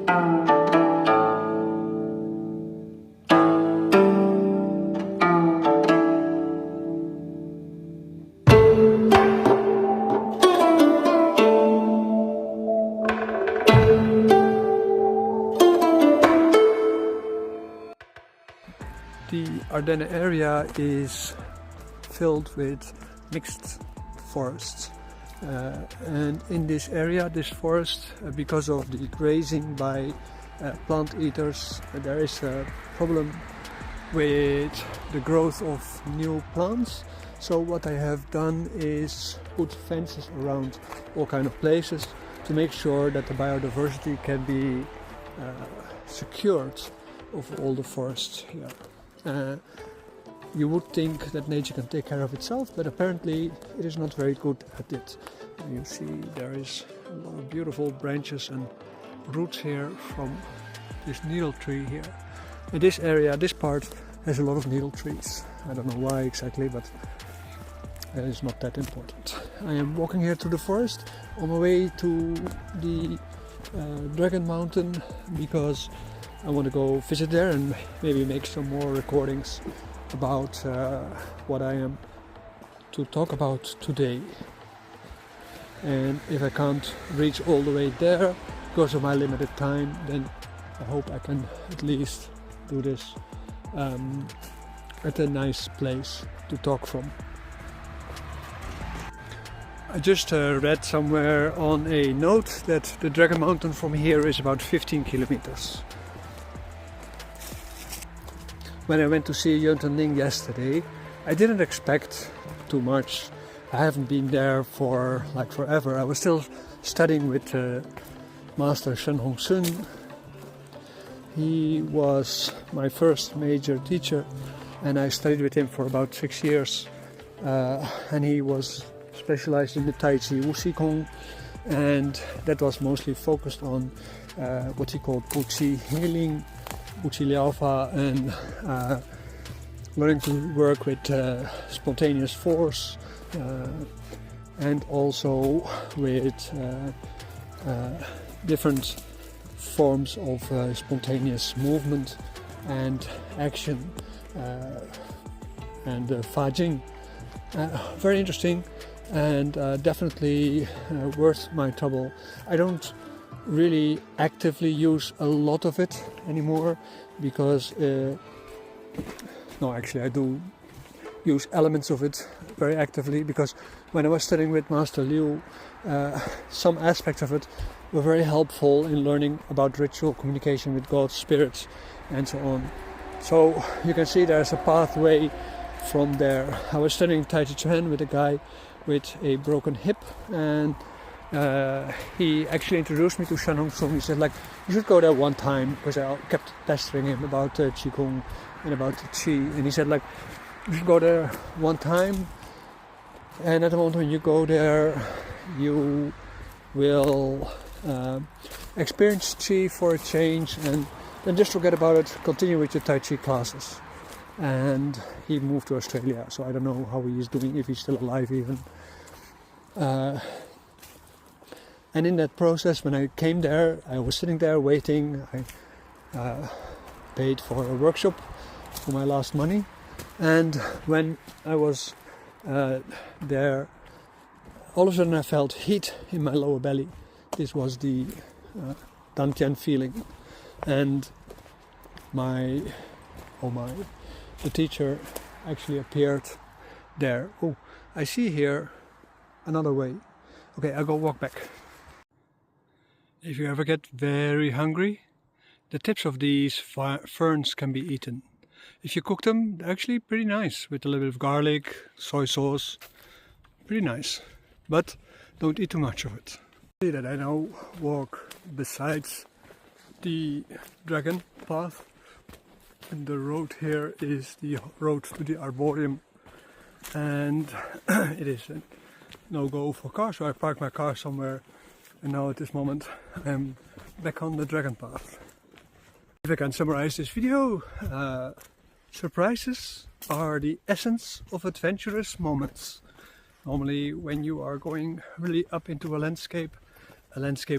The Ardennes area is filled with mixed forests, and in this area, this forest, because of the grazing by plant eaters, there is a problem with the growth of new plants. So what I have done is put fences around all kind of places to make sure that the biodiversity can be secured of all the forests here. You would think that nature can take care of itself, but apparently it is not very good at it. You see there is a lot of beautiful branches and roots here from this needle tree here. In this area, this part has a lot of needle trees. I don't know why exactly, but it is not that important. I am walking here through the forest on my way to the Dragon Mountain because I want to go visit there and maybe make some more recordings about what I am to talk about today. And if I can't reach all the way there because of my limited time, then I hope I can at least do this at a nice place to talk from. I just read somewhere on a note that the Dragon Mountain from here is about 15 kilometers. When I went to see Yeunten Ling yesterday, I didn't expect too much. I haven't been there for like forever. I was still studying with Master Shen Hong Sun. He was my first major teacher and I studied with him for about 6 years. And he was specialized in the Tai Chi Wu Si Kong, and that was mostly focused on what he called Wu Qi healing, Wu Qi Liaofa, and learning to work with spontaneous force and also with different forms of spontaneous movement and action and Fa Jing. Very interesting and definitely worth my trouble. I don't really actively use a lot of it anymore because no, actually I do use elements of it very actively, because when I was studying with Master Liu, some aspects of it were very helpful in learning about ritual communication with God, spirits and so on. So you can see there's a pathway from there. I was studying Tai Chi Chuan with a guy with a broken hip, and he actually introduced me to Shen Hong Song. He said, like, you should go there one time, because I kept pestering him about Qigong and about Qi, and he said, like, you should go there one time, and at the moment when you go there you will experience Qi for a change, and then just forget about it, continue with your Tai Chi classes. And he moved to Australia, so I don't know how he is doing, if he's still alive even. And in that process, when I came there, I was sitting there waiting. I paid for a workshop for my last money, and when I was there, all of a sudden I felt heat in my lower belly. This was the Dantian feeling, and the teacher actually appeared there. Oh, I see here another way. Okay, I'll go walk back. If you ever get very hungry, the tips of these ferns can be eaten. If you cook them, they're actually pretty nice, with a little bit of garlic, soy sauce. Pretty nice, but don't eat too much of it. See that I now walk besides the dragon path, and the road here is the road to the arboreum, and it is a no-go for cars, so I parked my car somewhere, and now at this moment I'm back on the dragon path. If I can summarize this video, surprises are the essence of adventurous moments. Normally when you are going really up into a landscape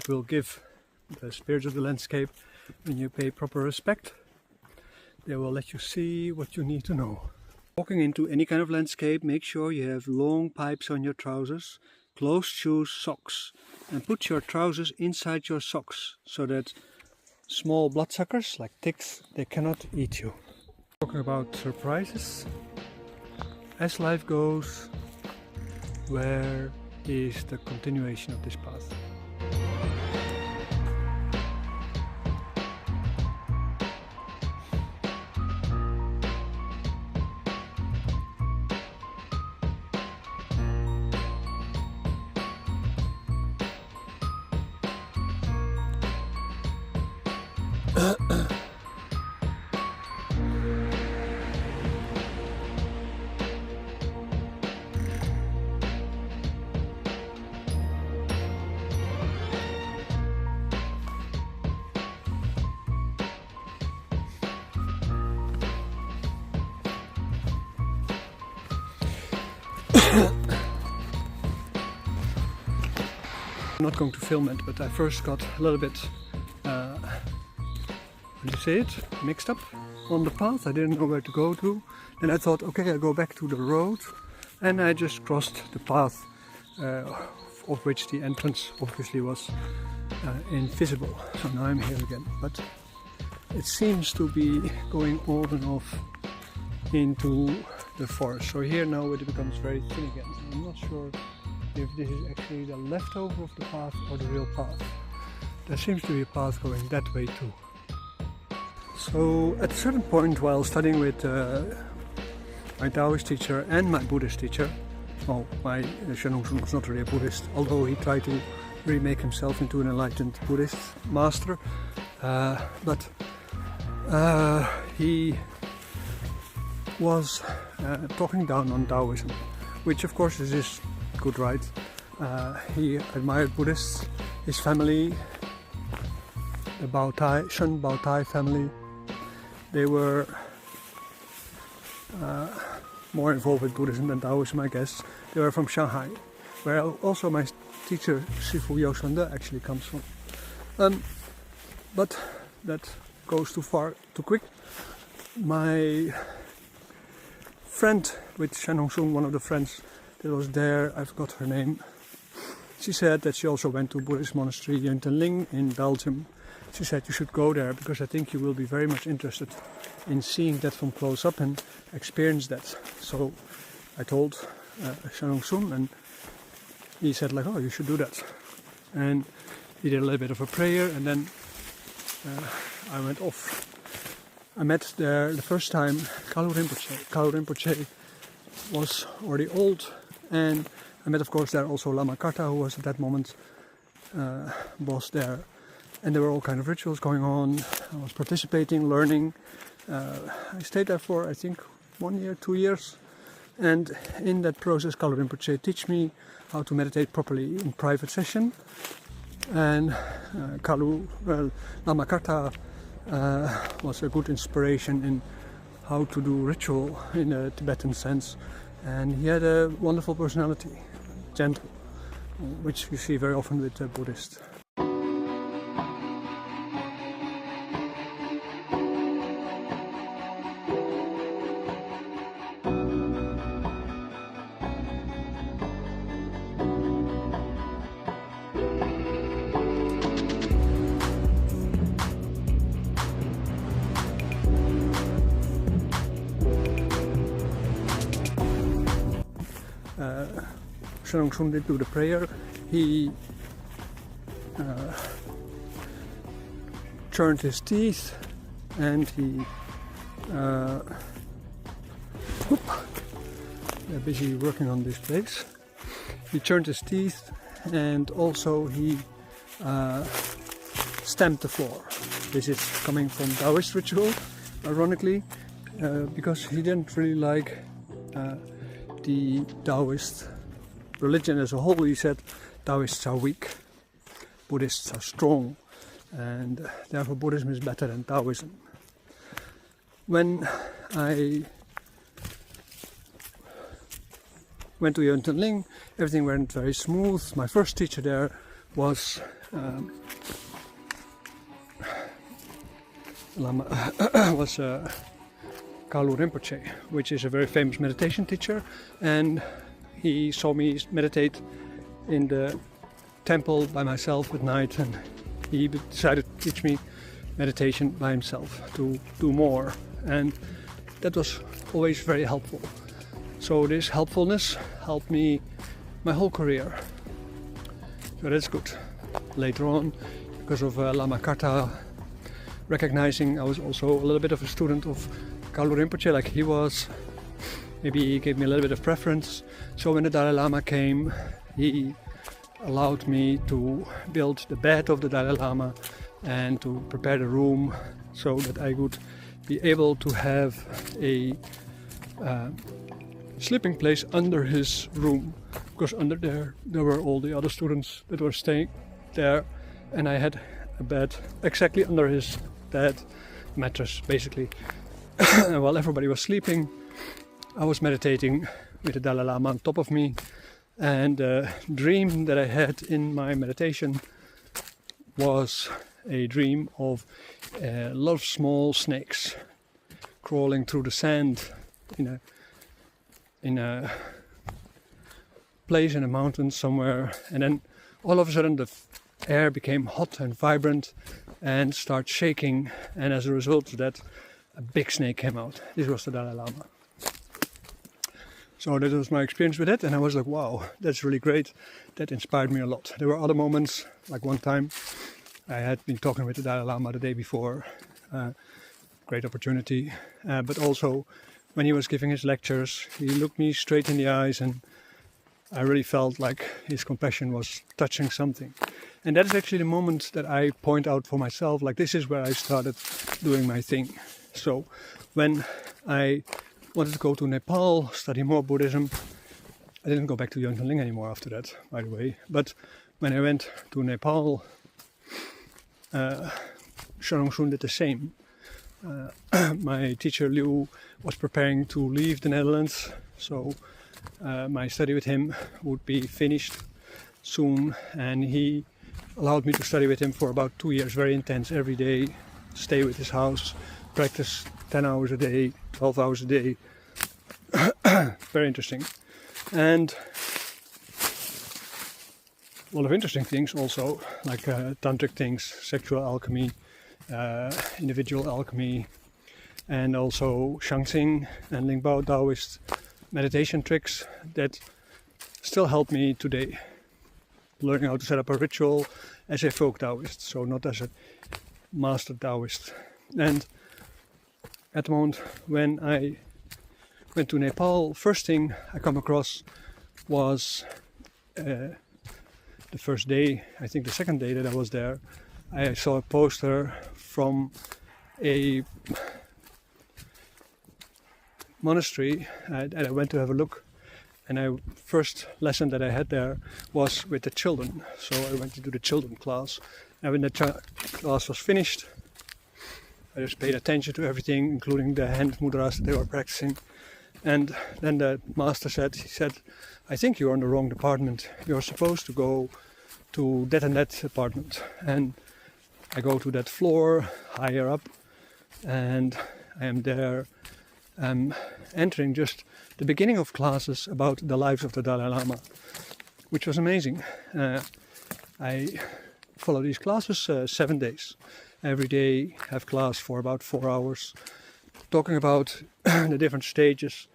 will give the spirits of the landscape, when you pay proper respect, they will let you see what you need to know. Walking into any kind of landscape, make sure you have long pipes on your trousers, closed shoes, socks, and put your trousers inside your socks so that small bloodsuckers like ticks, they cannot eat you. Talking about surprises, as life goes, where is the continuation of this path? I'm not going to film it, but I first got a little bit, how do you say it, mixed up on the path. I didn't know where to go to. Then I thought, okay, I'll go back to the road, and I just crossed the path, of which the entrance obviously was invisible. So now I'm here again, but it seems to be going on and off into the forest. So here now it becomes very thin again. I'm not sure if this is actually the leftover of the path or the real path. There seems to be a path going that way too. So at a certain point while studying with my Daoist teacher and my Buddhist teacher, well, my Shenong Sun was not really a Buddhist, although he tried to remake himself into an enlightened Buddhist master, but he was talking down on Daoism, which of course is his good right. He admired Buddhists, his family, the Shen Bao Tai family. They were more involved with Buddhism than Taoism, I guess. They were from Shanghai, where also my teacher Sifu Yoshanda actually comes from. But that goes too far, too quick. My friend with Shenong Sun, one of the friends that was there, I forgot her name, she said that she also went to Buddhist monastery Yeunten Ling in Belgium. She said you should go there because I think you will be very much interested in seeing that from close up and experience that. So I told Shenong Sun, and he said like, oh, you should do that. And he did a little bit of a prayer, and then I went off. I met there the first time Kalu Rimpochee. Kalu Rimpochee was already old, and I met of course there also Lama Karta, who was at that moment boss there. And there were all kind of rituals going on. I was participating, learning. I stayed there for I think 1 year, 2 years. And in that process Kalu Rimpochee teach me how to meditate properly in private session. And Lama Karta was a good inspiration in how to do ritual in a Tibetan sense, and he had a wonderful personality, gentle, which you see very often with Buddhists. Shenong Sun did do the prayer. He churned his teeth, and he they're busy working on this place. He churned his teeth, and also he stamped the floor. This is coming from Daoist ritual, ironically, because he didn't really like the Daoist religion as a whole. He said Daoists are weak, Buddhists are strong, and therefore Buddhism is better than Taoism. When I went to Yeunten Ling, everything went very smooth. My first teacher there was Lama was Kalu Rimpochee, which is a very famous meditation teacher, and he saw me meditate in the temple by myself at night, and he decided to teach me meditation by himself to do more, and that was always very helpful. So this helpfulness helped me my whole career, so that's good. Later on, because of Lama Karta recognizing I was also a little bit of a student of Kalu Rimpochee like he was, maybe he gave me a little bit of preference. So when the Dalai Lama came, he allowed me to build the bed of the Dalai Lama and to prepare the room so that I would be able to have a sleeping place under his room, because under there were all the other students that were staying there, and I had a bed exactly under his bed, mattress basically. And while everybody was sleeping, I was meditating with the Dalai Lama on top of me, and the dream that I had in my meditation was a dream of a lot of small snakes crawling through the sand in a place in the mountains somewhere, and then all of a sudden the air became hot and vibrant and started shaking, and as a result of that a big snake came out. This was the Dalai Lama. So that was my experience with it, and I was like, wow, that's really great. That inspired me a lot. There were other moments, like one time I had been talking with the Dalai Lama the day before, great opportunity, but also when he was giving his lectures, he looked me straight in the eyes, and I really felt like his compassion was touching something. And that is actually the moment that I point out for myself, like this is where I started doing my thing. So when I wanted to go to Nepal, study more Buddhism, I didn't go back to Yeunten Ling anymore after that, by the way. But when I went to Nepal, Sharong Shun did the same. My teacher Liu was preparing to leave the Netherlands, so my study with him would be finished soon, and he allowed me to study with him for about 2 years, very intense, every day, stay with his house, practice 10 hours a day, 12 hours a day. Very interesting. And a lot of interesting things also, like tantric things, sexual alchemy, individual alchemy, and also Shangxing and Lingbao Daoist meditation tricks that still help me today. Learning how to set up a ritual as a folk Daoist, so not as a master Daoist. And at the moment when I went to Nepal, first thing I come across was the first day, I think the second day that I was there, I saw a poster from a monastery and I went to have a look, and first lesson that I had there was with the children. So I went to do the children class, and when the class was finished, I just paid attention to everything, including the hand mudras that they were practicing. And then the master said, I think you're in the wrong department. You're supposed to go to that and that department. And I go to that floor higher up, and I am there entering just the beginning of classes about the lives of the Dalai Lama, which was amazing. I follow these classes 7 days. Every day have class for about 4 hours, talking about the different stages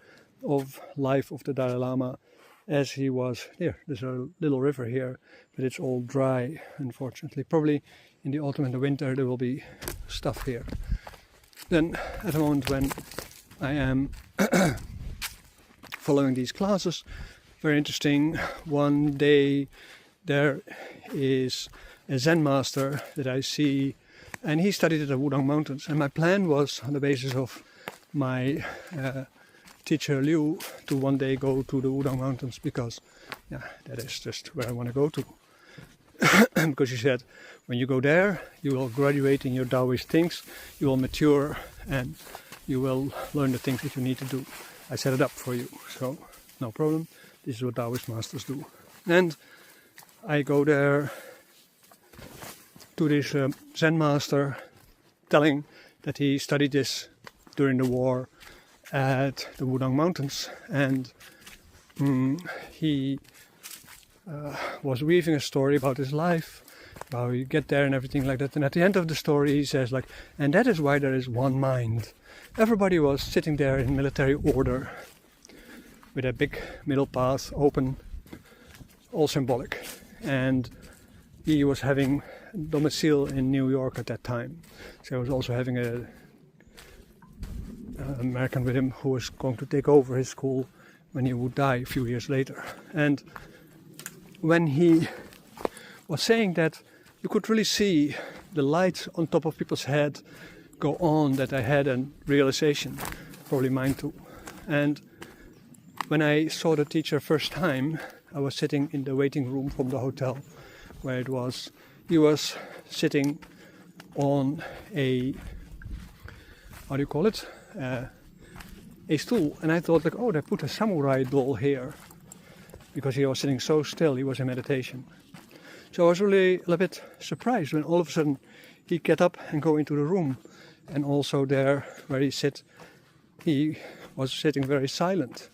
of life of the Dalai Lama as he was here. There's a little river here, but it's all dry, unfortunately. Probably in the autumn and the winter there will be stuff here. Then at the moment when I am following these classes, very interesting, one day there is a Zen master that I see, and he studied at the Wudang Mountains, and my plan was, on the basis of my teacher Liu, to one day go to the Wudang Mountains, because that is just where I want to go to. Because he said, when you go there, you will graduate in your Daoist things, you will mature, and you will learn the things that you need to do. I set it up for you, so no problem. This is what Daoist masters do. And I go there to this Zen master, telling that he studied this during the war at the Wudang Mountains, and he was weaving a story about his life, how you get there and everything like that. And at the end of the story he says like, and that is why there is one mind. Everybody was sitting there in military order with a big middle path open, all symbolic. And he was having domicile in New York at that time. So he was also having an American with him who was going to take over his school when he would die a few years later. And when he was saying that, you could really see the light on top of people's head go on, that I had a realization, probably mine too. And when I saw the teacher first time, I was sitting in the waiting room from the hotel where it was. He was sitting on a, how do you call it? A stool. And I thought like, oh, they put a samurai doll here. Because he was sitting so still, he was in meditation. So I was really a little bit surprised when all of a sudden he get up and go into the room. And also there where he sit, he was sitting very silent.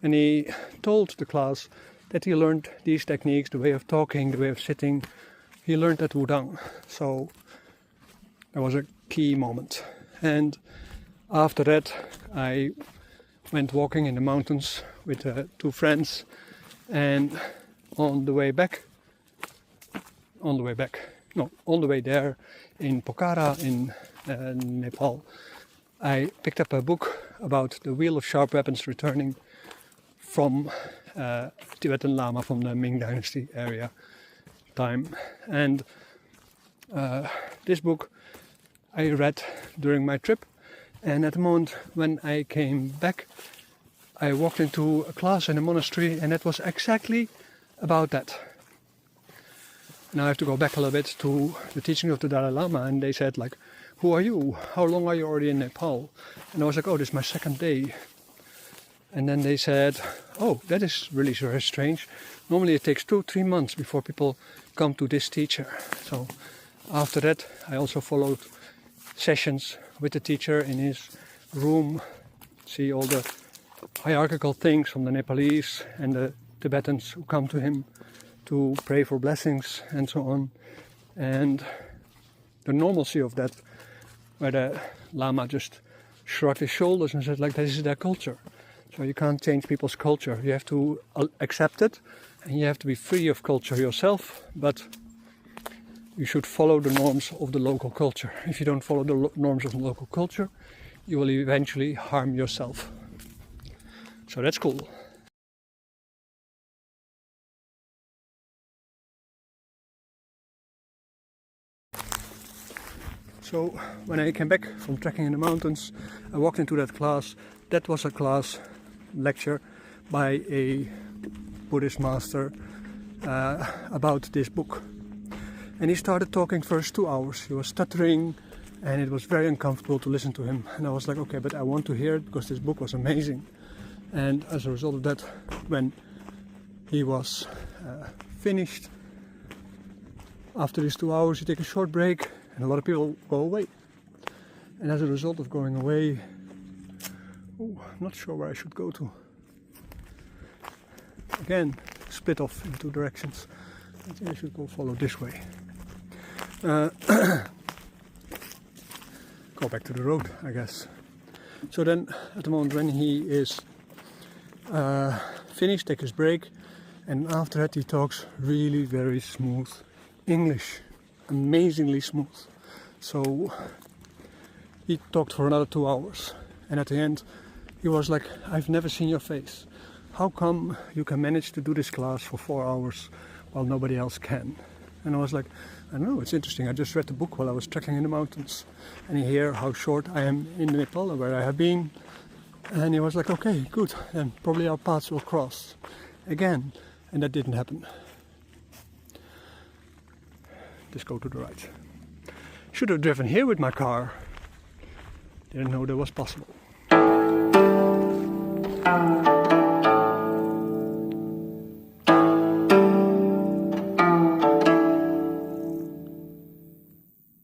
And he told the class that he learned these techniques, the way of talking, the way of sitting. He learned at Wudang. So that was a key moment. And after that I went walking in the mountains with 2 friends. And on the way there in Pokhara in Nepal, I picked up a book about the wheel of sharp weapons returning from Tibetan Lama from the Ming Dynasty area time. And this book I read during my trip, and at the moment when I came back, I walked into a class in a monastery, and it was exactly about that. Now I have to go back a little bit to the teaching of the Dalai Lama, and they said like, who are you? How long are you already in Nepal? And I was like, oh, this is my 2nd day. And then they said, oh, that is really very strange. Normally it takes 2-3 months before people come to this teacher. So after that I also followed sessions with the teacher in his room, see all the hierarchical things from the Nepalese and the Tibetans who come to him to pray for blessings and so on. And the normalcy of that, where the Lama just shrugged his shoulders and said like, this is their culture. So you can't change people's culture. You have to accept it, and you have to be free of culture yourself, but you should follow the norms of the local culture. If you don't follow the norms of the local culture, you will eventually harm yourself. So that's cool. So when I came back from trekking in the mountains, I walked into that class. That was a class lecture by a Buddhist master about this book. And he started talking first 2 hours. He was stuttering and it was very uncomfortable to listen to him. And I was like, okay, but I want to hear it because this book was amazing. And as a result of that, when he was finished, after these 2 hours, you take a short break and a lot of people go away. And as a result of going away, I'm not sure where I should go to. Again, split off in 2 directions. I think I should go follow this way. Go back to the road, I guess. So then, at the moment when he is finished, take his break, and after that he talks really very smooth English, amazingly smooth. So he talked for another 2 hours, and at the end he was like, I've never seen your face. How come you can manage to do this class for 4 hours while nobody else can? And I was like, I don't know, it's interesting. I just read the book while I was trekking in the mountains, and you hear how short I am in Nepal, where I have been. And he was like, okay, good, then probably our paths will cross again. And that didn't happen. Just go to the right. Should have driven here with my car. Didn't know that was possible.